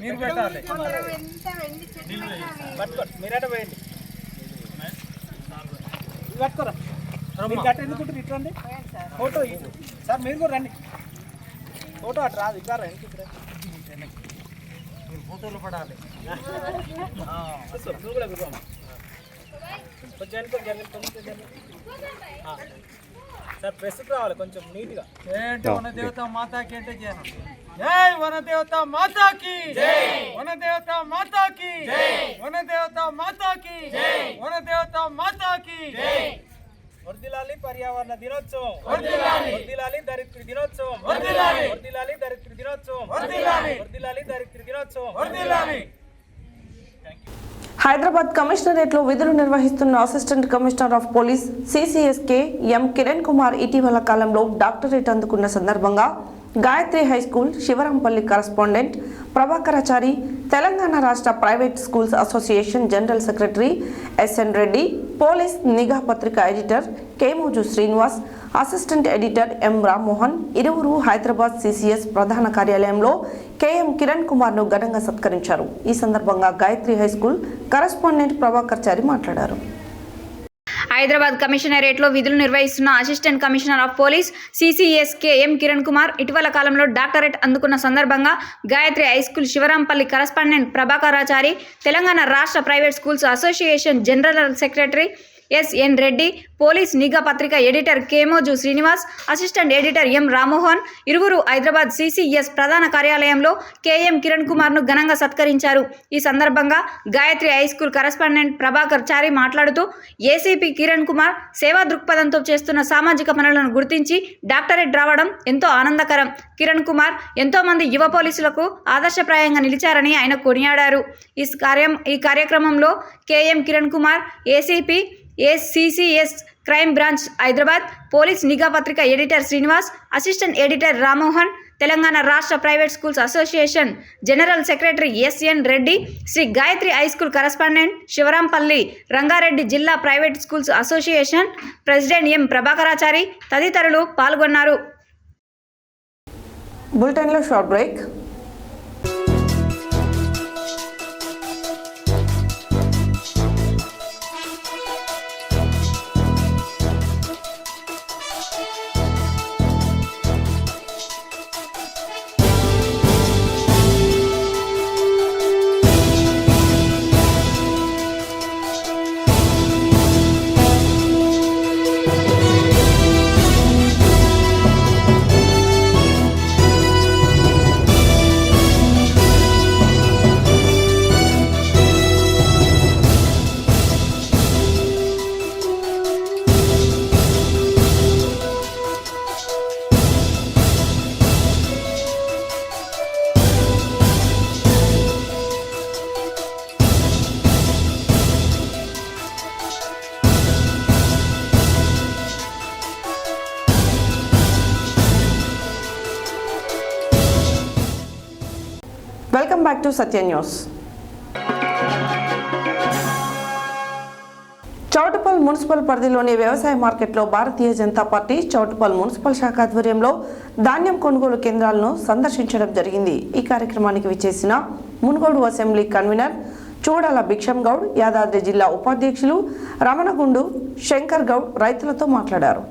మీరు పెట్టాలి, మీరట పోయండి, పట్టుకోరా. మీరు గట్ట ఎందుకుంటారు? ఇటు రండి, ఫోటో ఇటు సార్, మీరు కూడా రండి. ఫోటో అటు రాదు, ఇక్కడ రండి, మీరు ఫోటోలు పడాలి. నువ్వు కూడా విరువమ్మా, కొంచెం సార్ ప్రెస్కి రావాలి కొంచెం నీట్గా. ఏంటి వన దేవత మాతాకి అంటే చేయను. జై వన దేవత మాతాకి, వన దేవత మాతాకి, వన దేవత మాతాకి, వన దేవత మాతాకి. వర్ధిల్లాలి పర్యావరణ దినోత్సవం, వర్ధిల్లాలి దరిద్ర దినోత్సవం, వర్ధిల్లాలి దరిద్ర దినోత్సవం, వర్ధిల్లాలి దరిద్ర దినోత్సవం, వర్ధిల్లాలి. హైదరాబాద్ కమిషనరేట్లో విధులు నిర్వహిస్తున్న assistant commissioner of police CCS K M Kiran Kumar ఇటీవల కాలంలో డాక్టరేట్ అందుకున్న సందర్భంగా Gayatri high school Sivarampalli correspondent Prabhakarachari, Telangana రాష్ట్ర private schools association general secretary S N Reddy, police నిఘా పత్రిక editor Kemoju Srinivas, assistant editor M Rammohan ఇరువురు హైదరాబాద్ సిసిఎస్ ప్రధాన కార్యాలయంలో కేఎం కిరణ్ కుమార్ను ఘనంగా సత్కరించారు. ఈ సందర్భంగా Gayatri high school correspondent Prabhakarachari మాట్లాడారు. హైదరాబాద్ కమిషనరేట్లో విధులు నిర్వహిస్తున్న assistant commissioner of police CCS K M Kiran Kumar ఇటీవల కాలంలో డాక్టరేట్ అందుకున్న సందర్భంగా Gayatri high school Sivarampalli correspondent Prabhakarachari, Telangana రాష్ట్ర private schools association general secretary S N. Reddy, police నిఘా పత్రిక editor Kemoju Srinivas, assistant editor M. Rammohan ఇరువురు హైదరాబాద్ సిసిఎస్ ప్రధాన కార్యాలయంలో కెఎం కిరణ్ కుమార్ను ఘనంగా సత్కరించారు. ఈ సందర్భంగా గాయత్రి హైస్కూల్ కరెస్పాండెంట్ ప్రభాకర్ చారి మాట్లాడుతూ ఏసీపీ కిరణ్ కుమార్ సేవా దృక్పథంతో చేస్తున్న సామాజిక పనులను గుర్తించి డాక్టరేట్ రావడం ఎంతో ఆనందకరం. కిరణ్ కుమార్ ఎంతో మంది యువ పోలీసులకు ఆదర్శప్రాయంగా నిలిచారని ఆయన కొనియాడారు. ఈ కార్యక్రమంలో K M Kiran Kumar, ACP CCS crime branch Hyderabad, police నిఘా పత్రిక editor Srinivas, assistant editor Rammohan, Telangana రాష్ట్ర private schools association general secretary S N. Reddy, Shri Gayatri high school correspondent Sivarampalli, Rangareddy జిల్లా private schools association president M. Prabhakarachari తదితరులు పాల్గొన్నారు. బులెటిన్లో short break. Welcome back to Satya News. Choutuppal municipal పరిధిలోని వ్యవసాయ మార్కెట్లో భారతీయ జనతా పార్టీ చౌటుప్పల్ మున్సిపల్ శాఖ ఆధ్వర్యంలో ధాన్యం కొనుగోలు కేంద్రాలను సందర్శించడం జరిగింది. ఈ కార్యక్రమానికి విచ్చేసిన మునుగోడు అసెంబ్లీ కన్వీనర్ చూడాల భిక్షం గౌడ్, యాదాద్రి జిల్లా ఉపాధ్యక్షులు రమణగుండు శంకర్ గౌడ్ రైతులతో మాట్లాడారు.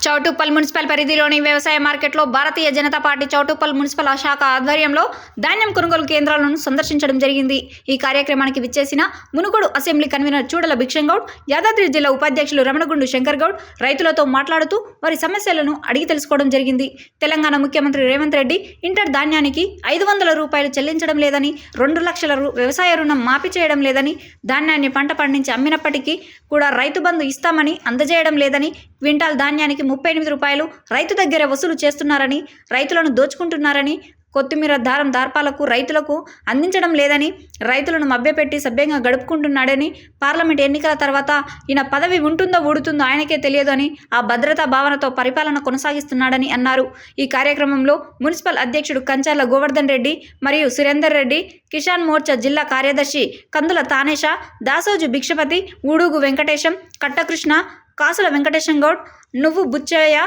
చౌటుప్పల్ మున్సిపల్ పరిధిలోని వ్యవసాయ మార్కెట్లో భారతీయ జనతా పార్టీ చౌటుప్పల్ మున్సిపల్ శాఖ ఆధ్వర్యంలో ధాన్యం కొనుగోలు కేంద్రాలను సందర్శించడం జరిగింది. ఈ కార్యక్రమానికి విచ్చేసిన మునుగోడు అసెంబ్లీ కన్వీనర్ చూడల భిక్షం గౌడ్, యాదాద్రి జిల్లా ఉపాధ్యక్షులు రమణగుండు శంకర్ గౌడ్ రైతులతో మాట్లాడుతూ వారి సమస్యలను అడిగి తెలుసుకోవడం జరిగింది. తెలంగాణ ముఖ్యమంత్రి రేవంత్ రెడ్డి ఇంటర్ ధాన్యానికి 500 రూపాయలు చెల్లించడం లేదని, 2 లక్షల వ్యవసాయ రుణం మాఫీ చేయడం లేదని, ధాన్యాన్ని పంట పండించి అమ్మినప్పటికీ కూడా రైతు బంధు ఇస్తామని అందజేయడం లేదని, క్వింటాల్ ధాన్యానికి 38 రూపాయలు రైతు దగ్గర వసూలు చేస్తున్నారని, రైతులను దోచుకుంటున్నారని, కొత్తిమీర దారం దార్పాలకు రైతులకు అందించడం లేదని, రైతులను మభ్యపెట్టి సభ్యంగా గడుపుకుంటున్నాడని, పార్లమెంట్ ఎన్నికల తర్వాత ఈయన పదవి ఉంటుందో ఊడుతుందో ఆయనకే తెలియదు అని ఆ భద్రతా భావనతో పరిపాలన కొనసాగిస్తున్నాడని అన్నారు. ఈ కార్యక్రమంలో మున్సిపల్ అధ్యక్షుడు కంచర్ల గోవర్ధన్ రెడ్డి మరియు సురేందర్ రెడ్డి, కిసాన్ మోర్చా జిల్లా కార్యదర్శి కందుల తానేష, దాసోజు భిక్షపతి, ఊడుగు వెంకటేశం, కట్టకృష్ణ, కాసుల వెంకటేశం గౌడ్, నువ్వు బుచ్చయ్య,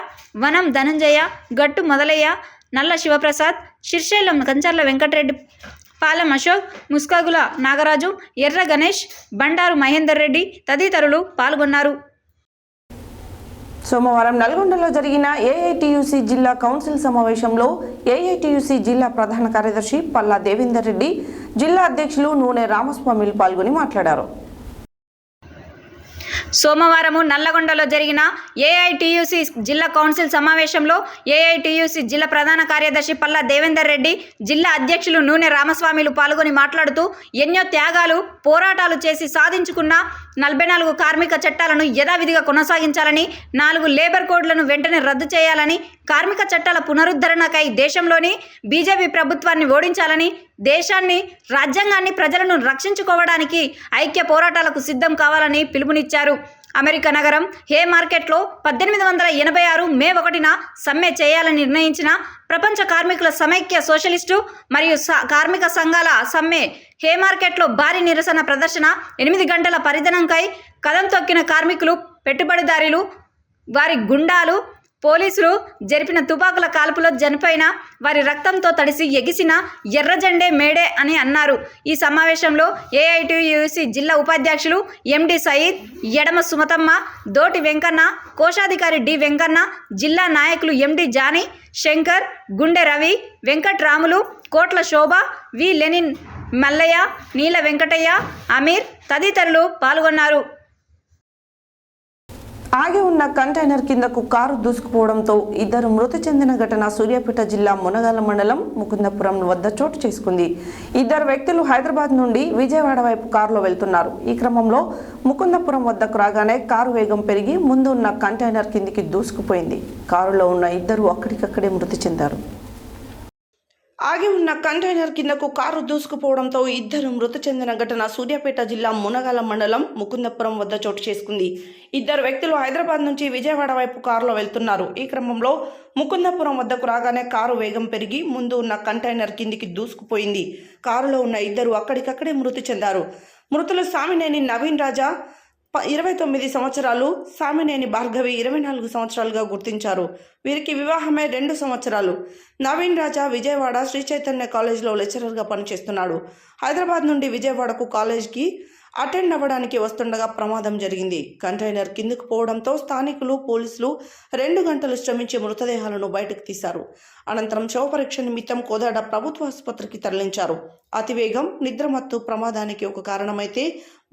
వనం ధనంజయ, గట్టు మొదలయ్య, నల్ల శివప్రసాద్, శిర్శైలం కంచర్ల వెంకటరెడ్డి, పాలెం అశోక్, ముస్కాగుల నాగరాజు, ఎర్ర గణేష్, బండారు మహేందర్ రెడ్డి తదితరులు పాల్గొన్నారు. సోమవారం నల్గొండలో జరిగిన ఏఐటియుసి జిల్లా కౌన్సిల్ సమావేశంలో ఏఐటియుసి జిల్లా ప్రధాన కార్యదర్శి పల్లా దేవేందర్ రెడ్డి, జిల్లా అధ్యక్షులు నూనె రామస్వామిలు పాల్గొని మాట్లాడారు. సోమవారం నల్లగొండలో జరిగిన ఏఐటియుసి జిల్లా కౌన్సిల్ సమావేశంలో ఏఐటియుసి జిల్లా ప్రధాన కార్యదర్శి పల్లా దేవేందర్ రెడ్డి, జిల్లా అధ్యక్షులు నూనె రామస్వామిలు పాల్గొని మాట్లాడుతూ ఎన్నో త్యాగాలు, పోరాటాలు చేసి సాధించుకున్న 44 కార్మిక చట్టాలను యథావిధిగా కొనసాగించాలని, 4 లేబర్ కోడ్లను వెంటనే రద్దు చేయాలని, కార్మిక చట్టాల పునరుద్ధరణకై దేశంలోని బీజేపీ ప్రభుత్వాన్ని ఓడించాలని, దేశాన్ని, రాజ్యాంగాన్ని, ప్రజలను రక్షించుకోవడానికి ఐక్య పోరాటాలకు సిద్ధం కావాలని పిలుపునిచ్చారు. అమెరికా నగరం హే మార్కెట్లో 1886 మే 1న సమ్మె చేయాలని నిర్ణయించిన ప్రపంచ కార్మికుల సమైక్య సోషలిస్టు మరియు కార్మిక సంఘాల సమ్మె హే మార్కెట్లో భారీ నిరసన ప్రదర్శన 8 గంటల పరిధనంకై కదం తొక్కిన కార్మికులు, పెట్టుబడిదారులు, వారి గుండాలు, పోలీసులు జరిపిన తుపాకుల కాల్పులో చనిపోయిన వారి రక్తంతో తడిసి ఎగిసిన ఎర్ర జెండే మేడే అని అన్నారు. ఈ సమావేశంలో ఏఐటియుసి జిల్లా ఉపాధ్యక్షులు ఎండి సయీద్, ఎడమ సుమతమ్మ, దోటి వెంకన్న, కోశాధికారి డి వెంకన్న, జిల్లా నాయకులు ఎండి జానీ, శంకర్, గుండె రవి, వెంకట్రాములు, కోట్ల శోభ, వి లెనిన్ మల్లయ్య, నీల వెంకటయ్య, అమీర్ తదితరులు పాల్గొన్నారు. ఆగి ఉన్న కంటైనర్ కిందకు కారు దూసుకుపోవడంతో ఇద్దరు మృతి చెందిన ఘటన సూర్యాపేట జిల్లా మునగాల మండలం ముకుందపురం వద్ద చోటు చేసుకుంది. ఇద్దరు వ్యక్తులు హైదరాబాద్ నుండి విజయవాడ వైపు కారులో వెళ్తున్నారు. ఈ క్రమంలో ముకుందపురం వద్దకు రాగానే కారు వేగం పెరిగి ముందు ఉన్న కంటైనర్ కిందికి దూసుకుపోయింది. కారులో ఉన్న ఇద్దరు అక్కడికక్కడే మృతి చెందారు. ఆగి ఉన్న కంటైనర్ కిందకు కారు దూసుకుపోవడంతో ఇద్దరు మృతి చెందిన ఘటన సూర్యాపేట జిల్లా మునగాల మండలం ముకుందపురం వద్ద చోటు చేసుకుంది. ఇద్దరు వ్యక్తులు హైదరాబాద్ నుంచి విజయవాడ వైపు కారులో వెళ్తున్నారు. ఈ క్రమంలో ముకుందపురం వద్దకు రాగానే కారు వేగం పెరిగి ముందు ఉన్న కంటైనర్ కిందికి దూసుకుపోయింది. కారులో ఉన్న ఇద్దరు అక్కడికక్కడే మృతి చెందారు. మృతులు సామినేని నవీన్ రాజా 29 సంవత్సరాలు, సామినేని భార్గవి 24 సంవత్సరాలుగా గుర్తించారు. వీరికి వివాహమే 2 సంవత్సరాలు. నవీన్ రాజా విజయవాడ శ్రీ చైతన్య కాలేజ్లో లెక్చరర్గా పనిచేస్తున్నాడు. హైదరాబాద్ నుండి విజయవాడకు కాలేజ్కి అటెండ్ అవ్వడానికి వస్తుండగా ప్రమాదం జరిగింది. కంటైనర్ కిందకు పోవడంతో స్థానికులు, పోలీసులు 2 గంటలు శ్రమించి మృతదేహాలను బయటకు తీశారు. అనంతరం శవ పరీక్ష నిమిత్తం కోదాడ ప్రభుత్వ ఆసుపత్రికి తరలించారు. అతివేగం, నిద్రమత్తు ప్రమాదానికి ఒక కారణమైతే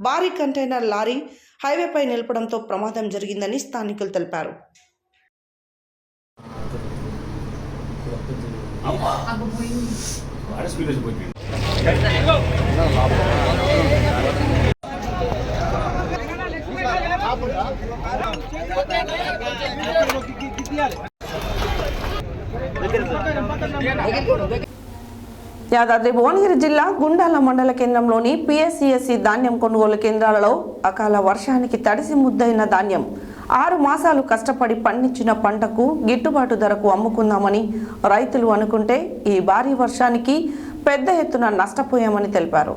భారీ కంటైనర్ లారీ హైవేపై నిలపడంతో ప్రమాదం జరిగిందని స్థానికులు తెలిపారు. యాదాద్రి భువనగిరి జిల్లా గుండాల మండల కేంద్రంలోని పిఎస్సిఎస్సి ధాన్యం కొనుగోలు కేంద్రాలలో అకాల వర్షానికి తడిసి ముద్దైన ధాన్యం 6 మాసాలు కష్టపడి పండించిన పంటకు గిట్టుబాటు ధరకు అమ్ముకుందామని రైతులు అనుకుంటే ఈ భారీ వర్షానికి పెద్ద ఎత్తున నష్టపోయామని తెలిపారు.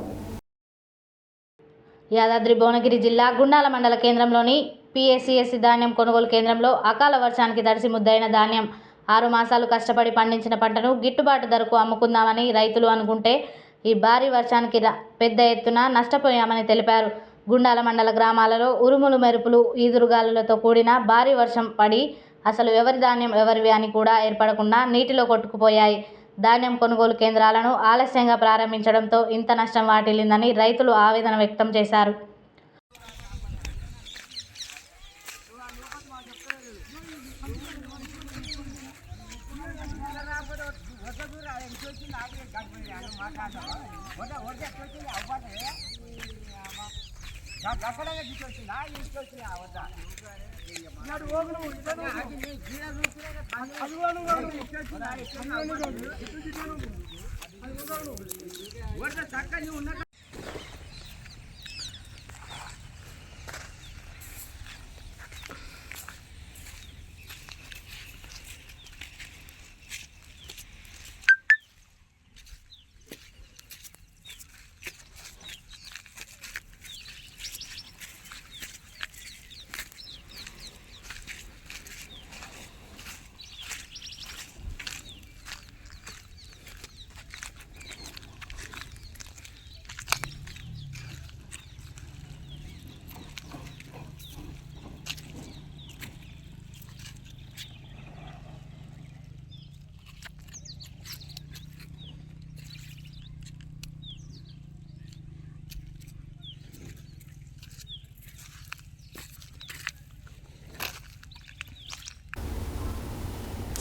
యాదాద్రి భువనగిరి జిల్లా గుండాల మండల కేంద్రంలోని పిఎస్సిఎస్సి ధాన్యం కొనుగోలు కేంద్రంలో అకాల వర్షానికి తడిసి ముద్దైన ధాన్యం 6 మాసాలు కష్టపడి పండించిన పంటను గిట్టుబాటు ధరకు అమ్ముకుందామని రైతులు అనుకుంటే ఈ భారీ వర్షానికి పెద్ద ఎత్తున నష్టపోయామని తెలిపారు. గుండాల మండల గ్రామాలలో ఉరుములు, మెరుపులు, ఈదురుగాలులతో కూడిన భారీ వర్షం పడి అసలు ఎవరి ధాన్యం ఎవరివి అని కూడా ఏర్పడకుండా నీటిలో కొట్టుకుపోయాయి. ధాన్యం కొనుగోలు కేంద్రాలను ఆలస్యంగా ప్రారంభించడంతో ఇంత నష్టం వాటిల్లిందని రైతులు ఆవేదన వ్యక్తం చేశారు.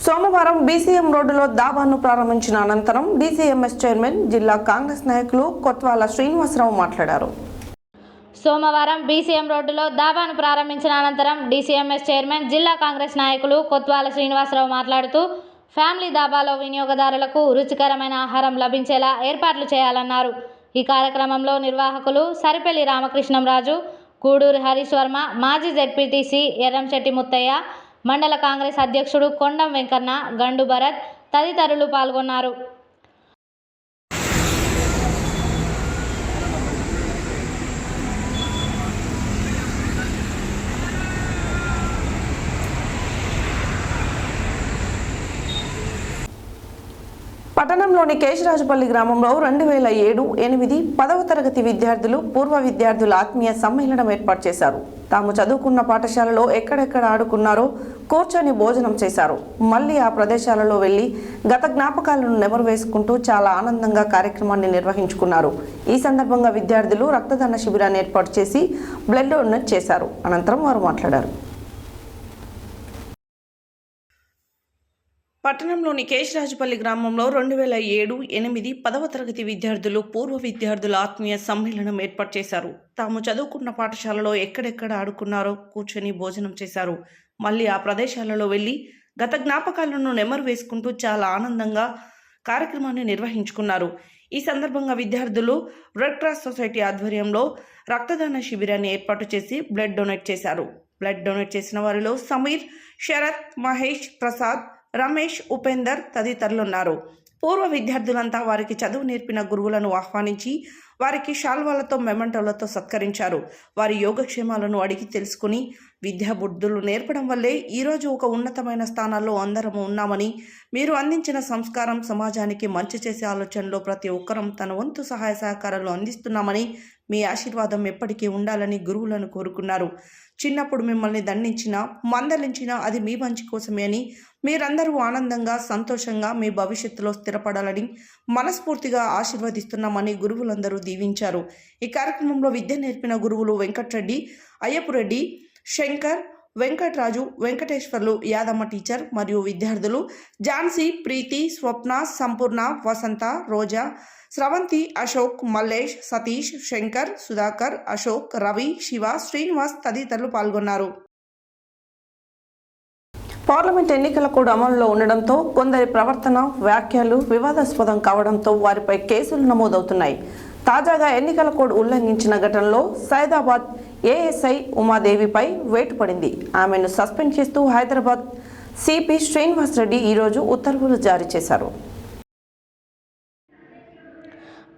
సోమవారం బీసీఎం రోడ్డులో దాబాను ప్రారంభించిన అనంతరం డీసీఎంఎస్ చైర్మన్, జిల్లా కాంగ్రెస్ నాయకులు కొత్వాల శ్రీనివాసరావు మాట్లాడారు. సోమవారం బీసీఎం రోడ్డులో దాబాను ప్రారంభించిన అనంతరం డీసీఎంఎస్ చైర్మన్, జిల్లా కాంగ్రెస్ నాయకులు కొత్వాల శ్రీనివాసరావు మాట్లాడుతూ ఫ్యామిలీ దాబాలో వినియోగదారులకు రుచికరమైన ఆహారం లభించేలా ఏర్పాట్లు చేయాలన్నారు. ఈ కార్యక్రమంలో నిర్వాహకులు సరిపల్లి రామకృష్ణంరాజు, కూడూరి హరీష్ వర్మ, మాజీ జెడ్పీటీసీ ఎర్రంశెట్టి ముత్తయ్య, మండల కాంగ్రెస్ అధ్యక్షుడు కొండం వెంకన్న, గండు భరత్ తదితరులు పాల్గొన్నారు. పట్టణంలోని కేశరాజుపల్లి గ్రామంలో 2007-8 10వ తరగతి విద్యార్థులు, పూర్వ విద్యార్థుల ఆత్మీయ సమ్మేళనం ఏర్పాటు చేశారు. తాము చదువుకున్న పాఠశాలలో ఎక్కడెక్కడ ఆడుకున్నారో కూర్చొని భోజనం చేశారు. మళ్ళీ ఆ ప్రదేశాలలో వెళ్లి గత జ్ఞాపకాలను నెమరు వేసుకుంటూ చాలా ఆనందంగా కార్యక్రమాన్ని నిర్వహించుకున్నారు. ఈ సందర్భంగా విద్యార్థులు రక్తదాన శిబిరాన్ని ఏర్పాటు చేసి బ్లడ్ డొనేట్ చేశారు. అనంతరం వారు మాట్లాడారు. పట్టణంలోని కేశరాజుపల్లి గ్రామంలో 2007-8 10వ తరగతి విద్యార్థులు పూర్వ విద్యార్థుల ఆత్మీయ సమ్మేళనం ఏర్పాటు చేశారు. తాము చదువుకున్న పాఠశాలలో ఎక్కడెక్కడ ఆడుకున్నారో కూర్చొని భోజనం చేశారు. మళ్ళీ ఆ ప్రదేశాలలో వెళ్లి గత జ్ఞాపకాలను నెమరు వేసుకుంటూ చాలా ఆనందంగా కార్యక్రమాన్ని నిర్వహించుకున్నారు. ఈ సందర్భంగా విద్యార్థులు రెడ్ క్రాస్ సొసైటీ ఆధ్వర్యంలో రక్తదాన శిబిరాన్ని ఏర్పాటు చేసి బ్లడ్ డొనేట్ చేశారు. బ్లడ్ డొనేట్ చేసిన వారిలో సమీర్, శరత్, మహేష్, ప్రసాద్, రమేష్, ఉపేందర్ తదితరులున్నారు. పూర్వ విద్యార్థులంతా వారికి చదువు నేర్పిన గురువులను ఆహ్వానించి వారికి శాల్వాలతో మెమంటోలతో సత్కరించారు. వారి యోగక్షేమాలను అడిగి తెలుసుకుని విద్యాబుద్ధులు నేర్పడం వల్లే ఈరోజు ఒక ఉన్నతమైన స్థానాల్లో అందరము ఉన్నామని, మీరు అందించిన సంస్కారం సమాజానికి మంచి చేసే ఆలోచనలో ప్రతి ఒక్కరం తన వంతు సహాయ సహకారాలు అందిస్తున్నామని, మీ ఆశీర్వాదం ఎప్పటికీ ఉండాలని గురువులను కోరుకున్నారు. చిన్నప్పుడు మిమ్మల్ని దండించినా మందలించినా అది మీ మంచి కోసమే అని, మీరందరూ ఆనందంగా సంతోషంగా మీ భవిష్యత్తులో స్థిరపడాలని మనస్ఫూర్తిగా ఆశీర్వదిస్తున్నామని గురువులందరూ దీవించారు. ఈ కార్యక్రమంలో విద్య నేర్పిన గురువులు వెంకట్రెడ్డి, అయ్యపురెడ్డి, శంకర్, వెంకట్రాజు, వెంకటేశ్వర్లు, యాదమ్మ టీచర్ మరియు విద్యార్థులు ఝాన్సీ, ప్రీతి, స్వప్న, సంపూర్ణ, వసంత, రోజా, స్రవంతి, అశోక్, మల్లేష్, సతీష్, శంకర్, సుధాకర్, అశోక్, రవి, శివ, శ్రీనివాస్ తదితరులు పాల్గొన్నారు. పార్లమెంట్ ఎన్నికల కోడ్ అమలులో ఉండడంతో కొందరి ప్రవర్తన, వ్యాఖ్యలు వివాదాస్పదం కావడంతో వారిపై కేసులు నమోదవుతున్నాయి. తాజాగా ఎన్నికల కోడ్ ఉల్లంఘించిన ఘటనలో సైదాబాద్ ఏఎస్ఐ ఉమాదేవిపై వేటు పడింది. ఆమెను సస్పెండ్ చేస్తూ హైదరాబాద్ సిపి శ్రీనివాస్ రెడ్డి ఈరోజు ఉత్తర్వులు జారీ చేశారు.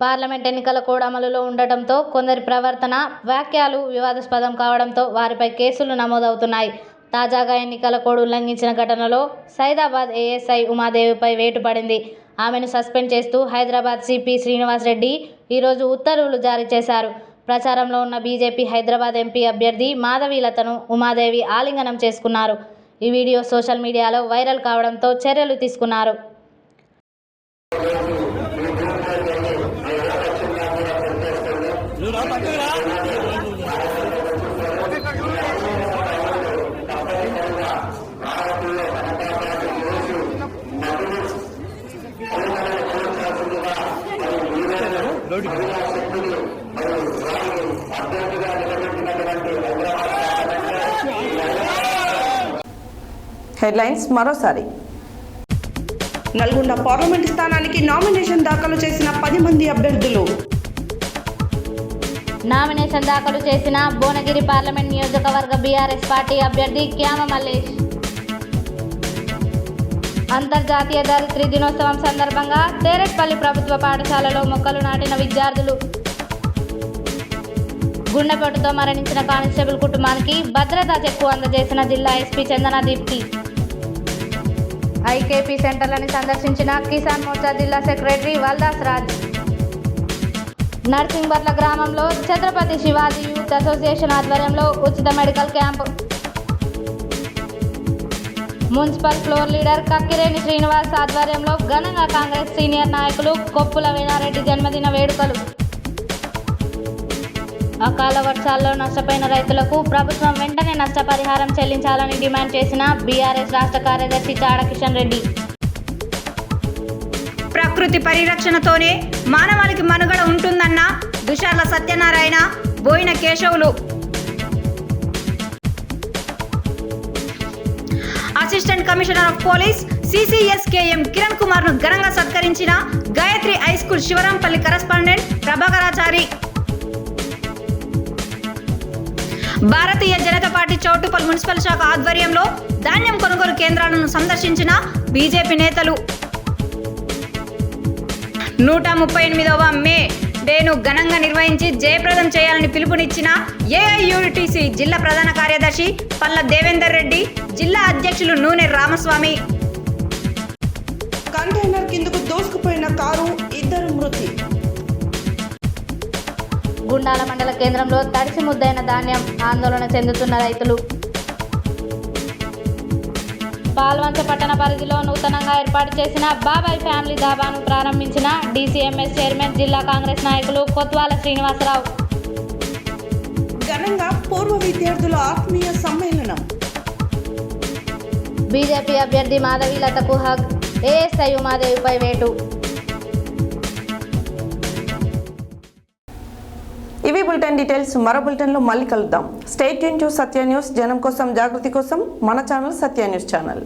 పార్లమెంట్ ఎన్నికల కోడ్ అమలులో ఉండటంతో కొందరి ప్రవర్తన, వ్యాఖ్యలు వివాదాస్పదం కావడంతో వారిపై కేసులు నమోదవుతున్నాయి. తాజాగా ఎన్నికల కోడ్ ఉల్లంఘించిన ఘటనలో సైదాబాద్ ఏఎస్ఐ ఉమాదేవిపై వేటు పడింది. ఆమెను సస్పెండ్ చేస్తూ హైదరాబాద్ సిపి శ్రీనివాస్ రెడ్డి ఈరోజు ఉత్తర్వులు జారీ చేశారు. ప్రచారంలో ఉన్న బీజేపీ హైదరాబాద్ ఎంపీ అభ్యర్థి మాధవీలతను ఉమాదేవి ఆలింగనం చేసుకున్నారు. ఈ వీడియో సోషల్ మీడియాలో వైరల్ కావడంతో చర్యలు తీసుకున్నారు. హెడ్లైన్స్ మరోసారి. నల్గొండ పార్లమెంటు స్థానానికి నామినేషన్ దాఖలు చేసిన 10 మంది అభ్యర్థులు. నామినేషన్ దాఖలు చేసిన భువనగిరి పార్లమెంట్ నియోజకవర్గ బీఆర్ఎస్ పార్టీ అభ్యర్థి క్యామ మల్లేష్. అంతర్జాతీయ ధరిత్రి దినోత్సవం సందర్భంగా తేరెట్పల్లి ప్రభుత్వ పాఠశాలలో మొక్కలు నాటిన విద్యార్థులు. గుండెపోటుతో మరణించిన కానిస్టేబుల్ కుటుంబానికి భద్రతా చెక్కు అందజేసిన జిల్లా ఎస్పీ చందన దీప్తి. ఐకేపీ సెంటర్లను సందర్శించిన కిసాన్ మోర్చా జిల్లా సెక్రటరీ వల్దాస్ రాజ్. నర్సింగ్బర్ల గ్రామంలో ఛత్రపతి శివాజీ యూత్ అసోసియేషన్ ఆధ్వర్యంలో ఉచిత medical camp. Municipal floor leader Kakkireni Srinivas ఆధ్వర్యంలో ఘనంగా కాంగ్రెస్ సీనియర్ నాయకులు కొప్పుల వీణారెడ్డి జన్మదిన వేడుకలు. అకాల వర్షాల్లో నష్టపోయిన రైతులకు ప్రభుత్వం వెంటనే నష్టపరిహారం చెల్లించాలని డిమాండ్ చేసిన బీఆర్ఎస్ రాష్ట్ర కార్యదర్శి చాడ కిషన్ రెడ్డి. ప్రకృతి పరిరక్షణతోనే మానవాళికి మనుగడ ఉంటుందన్న Dusharla Satyanarayana, Boina Keshavulu. Assistant commissioner of police CCS K M Kiran Kumar ను ఘనంగా సత్కరించిన Gayatri high school Sivarampalli correspondent Prabhakarachari. Bharatiya Janata Party Choutuppal municipal శాఖ ఆధ్వర్యంలో ధాన్యం కొనుగోలు కేంద్రాలను సందర్శించిన బీజేపీ నేతలు. 138వ మే డేను ఘనంగా నిర్వహించి జయప్రదం చేయాలని పిలుపునిచ్చిన ఏఐయుటిసి జిల్లా ప్రధాన కార్యదర్శి పల్ల దేవేందర్ రెడ్డి, జిల్లా అధ్యక్షులు నూనె రామస్వామి. కంటైనర్ కిందకు దూసుకుపోయిన కారు, 2 మృతి. గుండాల మండల కేంద్రంలో తడిసి ముద్దైన ధాన్యం ఆందోళన చెందుతున్న రైతులు. పాల్వంచ పట్టణ పరిధిలో నూతనంగా ఏర్పాటు చేసిన బాబాయ్ ఫ్యామిలీ దాబాను ప్రారంభించిన DCMS చైర్మన్ జిల్లా కాంగ్రెస్ నాయకులు కొత్వాల శ్రీనివాసరావు. ఘనంగా పూర్వ విద్యార్థుల ఆత్మీయ సమ్మేళనం. బీజేపీ అభ్యర్థి మాధవీలతకు హగ్, ఏఎస్ఐ ఉమాదేవిపై వేటు. ఇవి బులెటిన్ డీటెయిల్స్. మరో బులెటిన్లో మళ్ళీ కలుద్దాం. Stay tune to Satya news. జనం కోసం, జాగృతి కోసం మన ఛానల్ సత్య న్యూస్ ఛానల్.